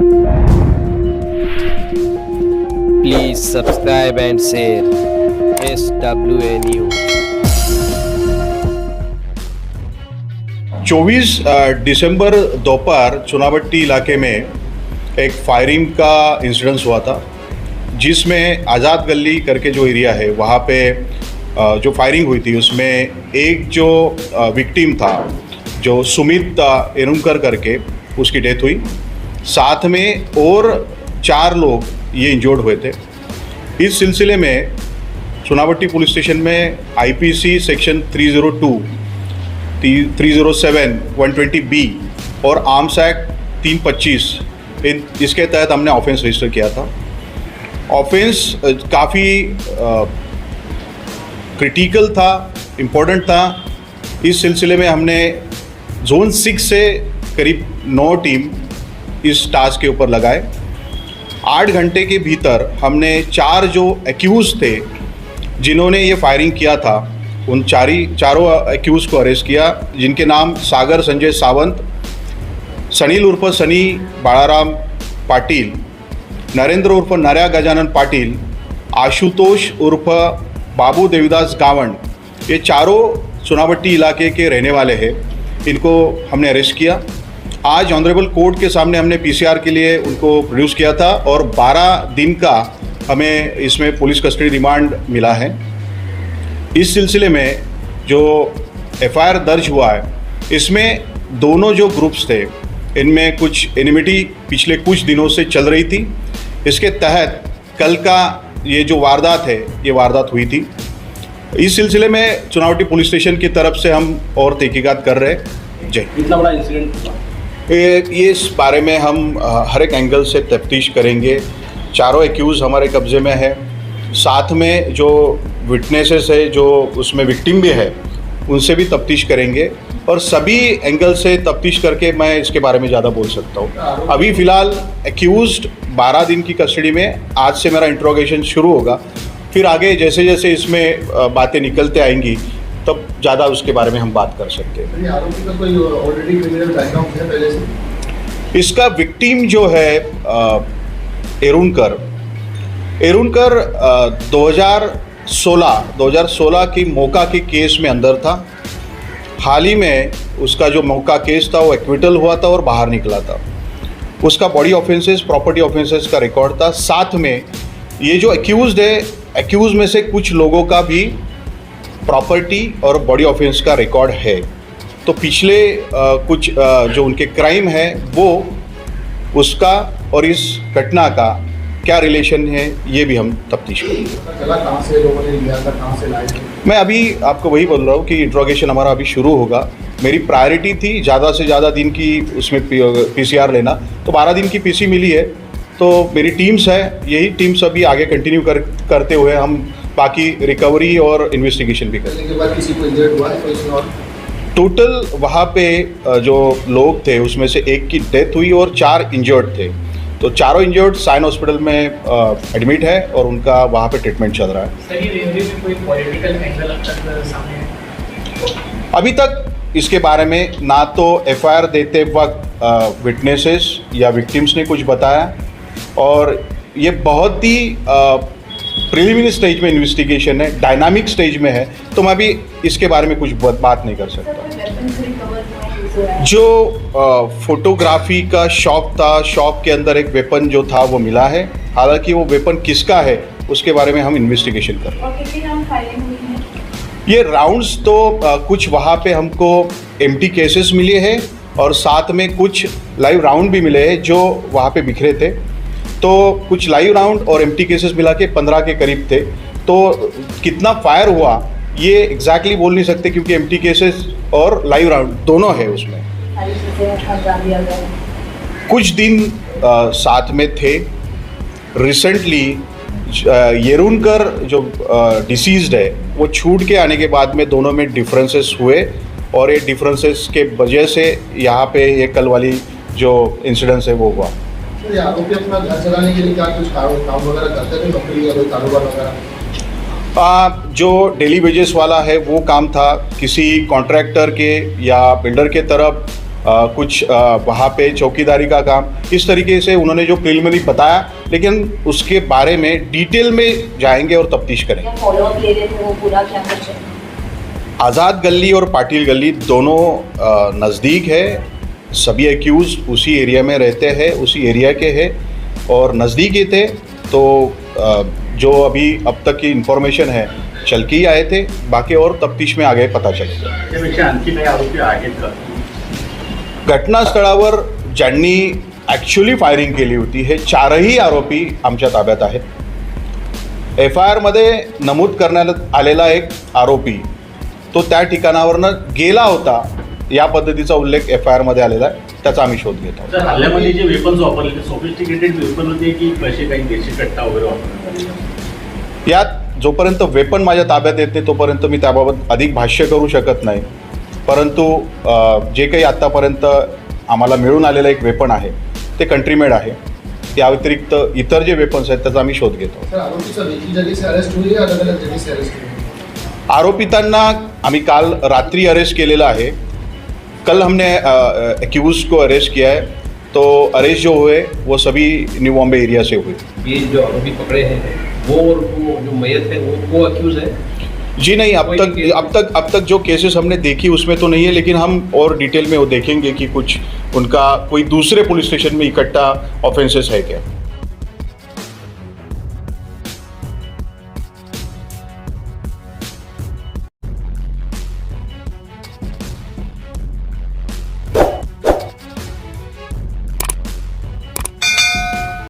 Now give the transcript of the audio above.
Please subscribe and share SWA News. 24 दिसंबर दोपहर चुनावट्टी इलाके में एक फायरिंग का इंसिडेंस हुआ था, जिसमें आज़ाद गली करके जो एरिया है वहाँ पे जो फायरिंग हुई थी उसमें एक जो विक्टिम था जो सुमित एरुनकर करके उसकी डेथ हुई। साथ में और 4 लोग ये इंजर्ड हुए थे। इस सिलसिले में चुनावट्टी पुलिस स्टेशन में आईपीसी सेक्शन 302, 307, 120B और आर्म्स एक्ट 325 इसके तहत हमने ऑफेंस रजिस्टर किया था। ऑफेंस काफ़ी क्रिटिकल था, इम्पोर्टेंट था। इस सिलसिले में हमने जोन 6 से करीब 9 टीम इस टास्क के ऊपर लगाए। 8 घंटे के भीतर हमने 4 जो एक्यूज़ थे जिन्होंने ये फायरिंग किया था, उन चारों एक्यूज़ को अरेस्ट किया, जिनके नाम सागर संजय सावंत, सनील उर्फ सनी बाळाराम पाटिल, नरेंद्र उर्फ नर्या गजानन पाटिल, आशुतोष उर्फ बाबू देवदास गावंड, ये चारों चुनावट्टी इलाके के रहने वाले हैं। इनको हमने अरेस्ट किया। आज ऑनरेबल कोर्ट के सामने हमने पीसीआर के लिए उनको प्रोड्यूस किया था और 12 दिन का हमें इसमें पुलिस कस्टडी रिमांड मिला है। इस सिलसिले में जो एफआईआर दर्ज हुआ है, इसमें दोनों जो ग्रुप्स थे इनमें कुछ एनिमिटी पिछले कुछ दिनों से चल रही थी। इसके तहत कल का ये जो वारदात है, ये वारदात हुई थी। इस सिलसिले में चुनावटी पुलिस स्टेशन की तरफ से हम और तहकीकात कर रहे हैं। जय। इतना बड़ा इंसिडेंट हुआ, ये इस बारे में हम हर एक एंगल से तफ्तीश करेंगे। चारों एक्यूज़ हमारे कब्ज़े में है। साथ में जो विटनेसेस है, जो उसमें विक्टिम भी है, उनसे भी तफ्तीश करेंगे और सभी एंगल से तफ्तीश करके मैं इसके बारे में ज़्यादा बोल सकता हूँ। अभी फ़िलहाल एक्यूज़्ड 12 दिन की कस्टडी में। आज से मेरा इंट्रोगेशन शुरू होगा, फिर आगे जैसे जैसे इसमें बातें निकलते आएंगी तब ज़्यादा उसके बारे में हम बात कर सकते हैं। आरोपी का कोई ऑलरेडी क्रिमिनल बैकग्राउंड है पहले से? इसका विक्टिम जो है एरुनकर 2016 की मौका के केस में अंदर था। हाल ही में उसका जो मौका केस था वो एक्विटल हुआ था और बाहर निकला था। उसका बॉडी ऑफेंसेस, प्रॉपर्टी ऑफेंसेस का रिकॉर्ड था। साथ में ये जो एक्यूज्ड है, एक्यूज में से कुछ लोगों का भी प्रॉपर्टी और बॉडी ऑफेंस का रिकॉर्ड है। तो पिछले कुछ जो उनके क्राइम है वो उसका और इस घटना का क्या रिलेशन है, ये भी हम तफ्तीश करेंगे। चला कहाँ से लोगों ने लिया था, कहाँ से लाए थे? मैं अभी आपको वही बोल रहा हूँ कि इंट्रोगेशन हमारा अभी शुरू होगा। मेरी प्रायोरिटी थी ज़्यादा से ज़्यादा दिन की उसमें पीसीआर लेना, तो 12 दिन की पीसी मिली है। तो मेरी टीम्स है, यही टीम्स अभी आगे कंटिन्यू करते हुए हम बाकी रिकवरी और इन्वेस्टिगेशन भी करेंगे। के बाद किसी को इंजर्ड हुआ है कोई इसमें? और टोटल वहाँ पे जो लोग थे उसमें से एक की डेथ हुई और 4 इंजर्ड थे। तो चारों इंजर्ड साइन हॉस्पिटल में एडमिट है और उनका वहाँ पे ट्रीटमेंट चल रहा है। सही रेलवे में कोई पॉलिटिकल एंगल अब तक सामने है? अभी तक इसके बारे में ना तो एफआईआर देते वक्त विटनेसेस या विक्टिम्स ने कुछ बताया, और ये बहुत ही प्रिलिमिनरी स्टेज में इन्वेस्टिगेशन है, डायनामिक स्टेज में है, तो मैं अभी इसके बारे में कुछ बात नहीं कर सकता। जो फोटोग्राफी का शॉप था, शॉप के अंदर एक वेपन जो था वो मिला है। हालांकि वो वेपन किसका है उसके बारे में हम इन्वेस्टिगेशन कर रहे हैं। और कितनी राउंड फायरिंग हुई है? ये राउंड्स तो कुछ वहाँ पे हमको एम्प्टी केसेस मिले हैं और साथ में कुछ लाइव राउंड भी मिले हैं जो वहाँ पे बिखरे थे। तो कुछ लाइव राउंड और एम्प्टी केसेस मिला के 15 के करीब थे। तो कितना फायर हुआ ये एग्जैक्टली बोल नहीं सकते, क्योंकि एम्प्टी केसेस और लाइव राउंड दोनों है उसमें। कुछ दिन साथ में थे। रिसेंटली येरुनकर जो डिसीज्ड है वो छूट के आने के बाद में दोनों में डिफरेंसेस हुए और ये डिफरेंसेस के वजह से यहाँ पे ये कल वाली जो इंसिडेंस है वो हुआ। तो ये आरोपी अपना घर चलाने के लिए क्या कुछ काम वगैरह करते थे, नौकरी या कोई कारोबार वगैरह? जो डेली वेजेस वाला है वो काम था, किसी कॉन्ट्रैक्टर के या बिल्डर के तरफ कुछ वहाँ पे चौकीदारी का काम, इस तरीके से उन्होंने जो प्रिलिमिनरी बताया, लेकिन उसके बारे में डिटेल में जाएंगे और तफ्तीश करेंगे। फॉलो अप ले रहे थे वो पूरा क्या कुछ है? आज़ाद गली और पाटिल गली दोनों नज़दीक है, सभी एक्यूज उसी एरिया में रहते हैं, उसी एरिया के हैं और नज़दीक ही थे। तो जो अभी अब तक की इन्फॉर्मेशन है चल के ही आए थे, बाकी और तफ्तीश में आगे पता चलेगा। त्यापेक्षा आणखी काही आरोपी आहेत का? घटनास्थळावर ज्यांनी ॲक्च्युली फायरिंग केली होती हे चारही आरोपी आमच्या ताब्यात आहेत। FIRमध्ये नमूद करण्यात आलेला एक आरोपी तो त्या ठिकाणावरनं गेला होता या पद्धतीचा उल्लेख FIRमध्ये आलेला आहे, त्याचा आम्ही शोध घेत आहोत। तर हल्ल्यामध्ये जे वेपन्स वापरले ते सोफिस्टिकेटेड वेपन होते की कसे काही देशी कट्टा वगैरे वापरण्यात आले? यात जोपर्यंत वेपन माझ्या ताब्यात येत नाही तोपर्यंत मी त्याबाबत अधिक भाष्य करू शकत नाही, परंतु जे काही आत्तापर्यंत आम्हाला मिळून आलेलं एक वेपन आहे ते कंट्रीमेड आहे। त्या व्यतिरिक्त इतर जे वेपन्स आहेत त्याचा आम्ही शोध घेतो। सर आरोपी सब एक ही जगह से अरेस्ट हुए या अलग अलग जगह से अरेस्ट हुए? आरोपितांना आम्ही काल रात्री अरेस्ट केलेलं आहे। कल हमने एक्यूज को अरेस्ट किया है, तो अरेस्ट जो हुए वो सभी न्यू बॉम्बे एरिया से हुए। ये जो आरोपी पकड़े हैं वो और वो जो मयत है वो अक्यूज है? जी नहीं, अब तक जो केसेस हमने देखी उसमें तो नहीं है, लेकिन हम और डिटेल में वो देखेंगे कि कुछ उनका कोई दूसरे पुलिस स्टेशन में इकट्ठा ऑफेंसेस है क्या।